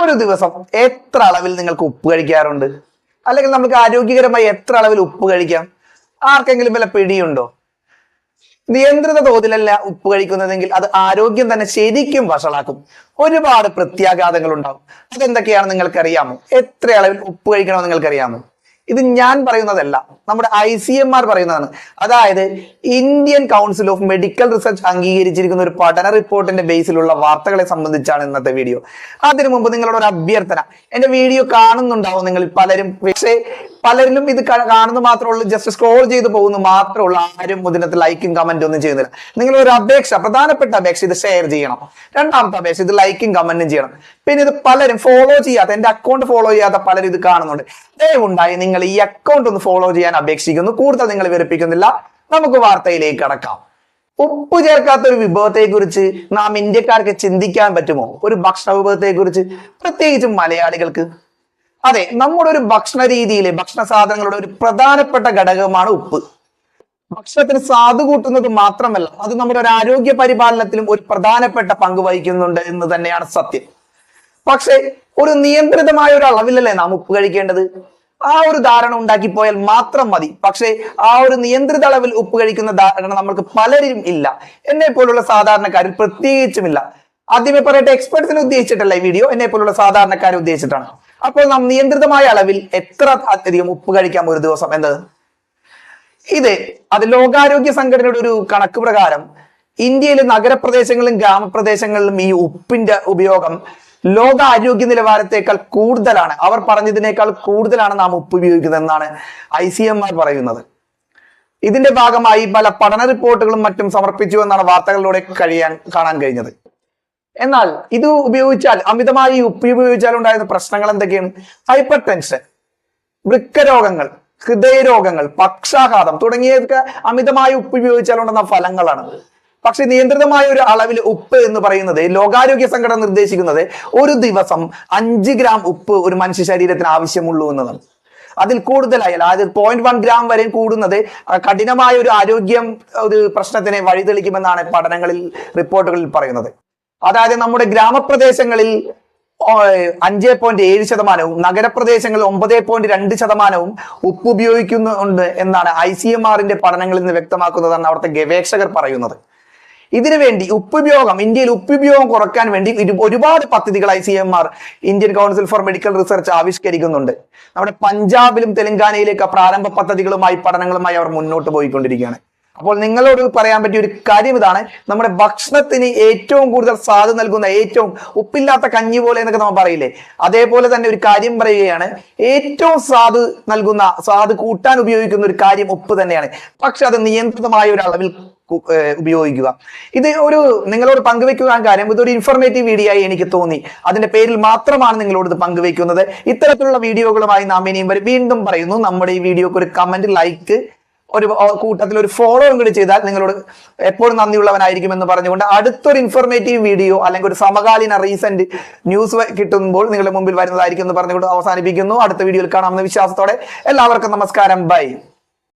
ഒരു ദിവസം എത്ര അളവിൽ നിങ്ങൾക്ക് ഉപ്പ് കഴിക്കാറുണ്ട്? അല്ലെങ്കിൽ നമുക്ക് ആരോഗ്യകരമായി എത്ര അളവിൽ ഉപ്പ് കഴിക്കാം? ആർക്കെങ്കിലും വല്ല പിടിയുണ്ടോ? നിയന്ത്രിത തോതിലല്ല ഉപ്പ് കഴിക്കുന്നതെങ്കിൽ അത് ആരോഗ്യം തന്നെ ശരിക്കും വഷളാക്കും. ഒരുപാട് പ്രത്യാഘാതങ്ങൾ ഉണ്ടാവും. അതെന്തൊക്കെയാണ് നിങ്ങൾക്കറിയാമോ? എത്ര അളവിൽ ഉപ്പ് കഴിക്കണമെന്ന് നിങ്ങൾക്കറിയാമോ? ഇത് ഞാൻ പറയുന്നതല്ല, നമ്മുടെ ICMR പറയുന്നതാണ്. അതായത് Indian council of medical research അംഗീകരിച്ചിരിക്കുന്ന ഒരു പഠന റിപ്പോർട്ടിന്റെ ബേസിലുള്ള വാർത്തകളെ സംബന്ധിച്ചാണ് ഇന്നത്തെ വീഡിയോ. അതിനു മുമ്പ് നിങ്ങളോട് ഒരു അഭ്യർത്ഥന, എന്റെ വീഡിയോ കാണുന്നുണ്ടാവും നിങ്ങൾ പലരും, പക്ഷേ പലരിലും ഇത് കാണുന്ന മാത്രമേ ഉള്ളൂ, ജസ്റ്റ് സ്ക്രോൾ ചെയ്ത് പോകുന്നു മാത്രമേ ഉള്ളൂ. ആരും ഇതിനകത്ത് ലൈക്കും കമന്റും ഒന്നും ചെയ്യുന്നില്ല. നിങ്ങളൊരു അപേക്ഷ, പ്രധാനപ്പെട്ട അപേക്ഷ, ഇത് ഷെയർ ചെയ്യണം. രണ്ടാമത്തെ അപേക്ഷ, ഇത് ലൈക്കും കമന്റും ചെയ്യണം. പിന്നെ ഇത് പലരും ഫോളോ ചെയ്യാത്ത, എന്റെ അക്കൗണ്ട് ഫോളോ ചെയ്യാത്ത പലരും ഇത് കാണുന്നുണ്ട്. ദയവുണ്ടായി നിങ്ങൾ ഈ അക്കൗണ്ട് ഒന്ന് ഫോളോ ചെയ്യാൻ അപേക്ഷിക്കുന്നു. കൂടുതൽ നിങ്ങൾ വിവരിപ്പിക്കുന്നില്ല, നമുക്ക് വാർത്തയിലേക്ക് കടക്കാം. ഉപ്പ് ചേർക്കാത്ത ഒരു വിഭവത്തെ കുറിച്ച് നാം ഇന്ത്യക്കാർക്ക് ചിന്തിക്കാൻ പറ്റുമോ? ഒരു ഭക്ഷണ വിഭവത്തെ കുറിച്ച്, പ്രത്യേകിച്ചും മലയാളികൾക്ക്. അതെ, നമ്മുടെ ഒരു ഭക്ഷണ രീതിയിലെ ഭക്ഷണ സാധനങ്ങളുടെ ഒരു പ്രധാനപ്പെട്ട ഘടകമാണ് ഉപ്പ്. ഭക്ഷണത്തിന് സ്വാദ് കൂട്ടുന്നത് മാത്രമല്ല, അത് നമ്മുടെ ഒരു ആരോഗ്യ പരിപാലനത്തിലും ഒരു പ്രധാനപ്പെട്ട പങ്ക് വഹിക്കുന്നുണ്ട് എന്ന് തന്നെയാണ് സത്യം. പക്ഷെ ഒരു നിയന്ത്രിതമായ ഒരു അളവിലല്ലേ നാം ഉപ്പ് കഴിക്കേണ്ടത്? ആ ഒരു ധാരണ ഉണ്ടാക്കിപ്പോയാൽ മാത്രം മതി. പക്ഷെ ആ ഒരു നിയന്ത്രിത അളവിൽ ഉപ്പ് കഴിക്കുന്ന ധാരണ നമ്മൾക്ക് പലരും ഇല്ല. എന്നെ പോലുള്ള സാധാരണക്കാരിൽ പ്രത്യേകിച്ചുമില്ല. ആദ്യമേ പറയട്ടെ, എക്സ്പെർട്സിനെ ഉദ്ദേശിച്ചിട്ടല്ല ഈ വീഡിയോ, എന്നെ പോലുള്ള സാധാരണക്കാരെ ഉദ്ദേശിച്ചിട്ടാണ്. അപ്പോൾ നാം നിയന്ത്രിതമായ അളവിൽ എത്ര അധികം ഉപ്പ് കഴിക്കാം ഒരു ദിവസം എന്നത്? അത് ലോകാരോഗ്യ സംഘടനയുടെ ഒരു കണക്ക് പ്രകാരം ഇന്ത്യയിലെ നഗരപ്രദേശങ്ങളിലും ഗ്രാമപ്രദേശങ്ങളിലും ഈ ഉപ്പിന്റെ ഉപയോഗം ലോക ആരോഗ്യ നിലവാരത്തെക്കാൾ കൂടുതലാണ്. അവർ പറഞ്ഞതിനേക്കാൾ കൂടുതലാണ് നാം ഉപ്പ് ഉപയോഗിക്കുന്നത് എന്നാണ് ICMR പറയുന്നത്. ഇതിന്റെ ഭാഗമായി പല പഠന റിപ്പോർട്ടുകളും മറ്റും സമർപ്പിച്ചു എന്നാണ് വാർത്തകളിലൂടെ കാണാൻ കഴിഞ്ഞത്. എന്നാൽ ഇത് ഉപയോഗിച്ചാൽ, അമിതമായി ഉപ്പ് ഉപയോഗിച്ചാൽ ഉണ്ടായിരുന്ന പ്രശ്നങ്ങൾ എന്തൊക്കെയാണ്? ഹൈപ്പർ ടെൻഷൻ, വൃക്കരോഗങ്ങൾ, ഹൃദയരോഗങ്ങൾ, പക്ഷാഘാതം തുടങ്ങിയതൊക്കെ അമിതമായി ഉപ്പ് ഉപയോഗിച്ചാൽ ഉണ്ടാകുന്ന ഫലങ്ങളാണ്. പക്ഷെ നിയന്ത്രിതമായ ഒരു അളവിൽ ഉപ്പ് എന്ന് പറയുന്നത് ലോകാരോഗ്യ സംഘടന നിർദ്ദേശിക്കുന്നത് ഒരു ദിവസം 5 ഗ്രാം ഉപ്പ് ഒരു മനുഷ്യ ശരീരത്തിന് ആവശ്യമുള്ളൂ എന്നതാണ്. അതിൽ കൂടുതലായാൽ, അതായത് 0.1 ഗ്രാം വരെ കൂടുന്നത് കഠിനമായ ഒരു ഒരു പ്രശ്നത്തിനെ വഴിതെളിക്കുമെന്നാണ് പഠനങ്ങളിൽ, റിപ്പോർട്ടുകളിൽ പറയുന്നത്. അതായത് നമ്മുടെ ഗ്രാമപ്രദേശങ്ങളിൽ 5.7%, നഗരപ്രദേശങ്ങളിൽ 9.2% ഉപ്പ് ഉപയോഗിക്കുന്നുണ്ട് എന്നാണ് ICMRന്റെ പഠനങ്ങളിൽ നിന്ന് വ്യക്തമാക്കുന്നതാണ് അവിടുത്തെ ഗവേഷകർ പറയുന്നത്. ഇതിനു വേണ്ടി ഇന്ത്യയിൽ ഉപ്പുപയോഗം കുറയ്ക്കാൻ വേണ്ടി ഒരുപാട് പദ്ധതികൾ ICMR, Indian council for medical research, ആവിഷ്കരിക്കുന്നുണ്ട്. നമ്മുടെ പഞ്ചാബിലും തെലങ്കാനയിലേക്ക് പ്രാരംഭ പദ്ധതികളുമായി, പഠനങ്ങളുമായി അവർ മുന്നോട്ട് പോയിക്കൊണ്ടിരിക്കുകയാണ്. അപ്പോൾ നിങ്ങളോട് പറയാൻ പറ്റിയ ഒരു കാര്യം ഇതാണ്, നമ്മുടെ ഭക്ഷണത്തിന് ഏറ്റവും കൂടുതൽ സ്വാദ് നൽകുന്ന, ഏറ്റവും ഉപ്പില്ലാത്ത കഞ്ഞി പോലെ എന്നൊക്കെ നമ്മൾ പറയില്ലേ, അതേപോലെ തന്നെ ഒരു കാര്യം പറയുകയാണ്, ഏറ്റവും സ്വാദ് നൽകുന്ന, സ്വാദ് കൂട്ടാൻ ഉപയോഗിക്കുന്ന ഒരു കാര്യം ഉപ്പ് തന്നെയാണ്. പക്ഷെ അത് നിയന്ത്രിതമായ ഒരു അളവിൽ ഉപയോഗിക്കുക. ഇത് നിങ്ങളോട് പങ്കുവെക്കാൻ കാര്യം, ഇതൊരു ഇൻഫോർമേറ്റീവ് വീഡിയോ ആയി എനിക്ക് തോന്നി. അതിന്റെ പേരിൽ മാത്രമാണ് നിങ്ങളോട് ഇത് പങ്കുവെക്കുന്നത്. ഇത്തരത്തിലുള്ള വീഡിയോകളുമായി നാം ഇനിയും വീണ്ടും പറയുന്നു, നമ്മുടെ ഈ വീഡിയോക്ക് ഒരു കമന്റ്, ലൈക്ക്, ഒരു കൂട്ടത്തിൽ ഒരു ഫോളോയും കൂടി ചെയ്താൽ നിങ്ങളോട് എപ്പോഴും നന്ദിയുള്ളവനായിരിക്കുമെന്ന് പറഞ്ഞുകൊണ്ട് അടുത്തൊരു ഇൻഫോർമേറ്റീവ് വീഡിയോ അല്ലെങ്കിൽ ഒരു സമകാലീന റീസെന്റ് ന്യൂസ് കിട്ടുമ്പോൾ നിങ്ങളുടെ മുമ്പിൽ വരുന്നതായിരിക്കും എന്ന് പറഞ്ഞുകൊണ്ട് അവസാനിപ്പിക്കുന്നു. അടുത്ത വീഡിയോയിൽ കാണാമെന്ന വിശ്വാസത്തോടെ എല്ലാവർക്കും നമസ്കാരം, ബൈ.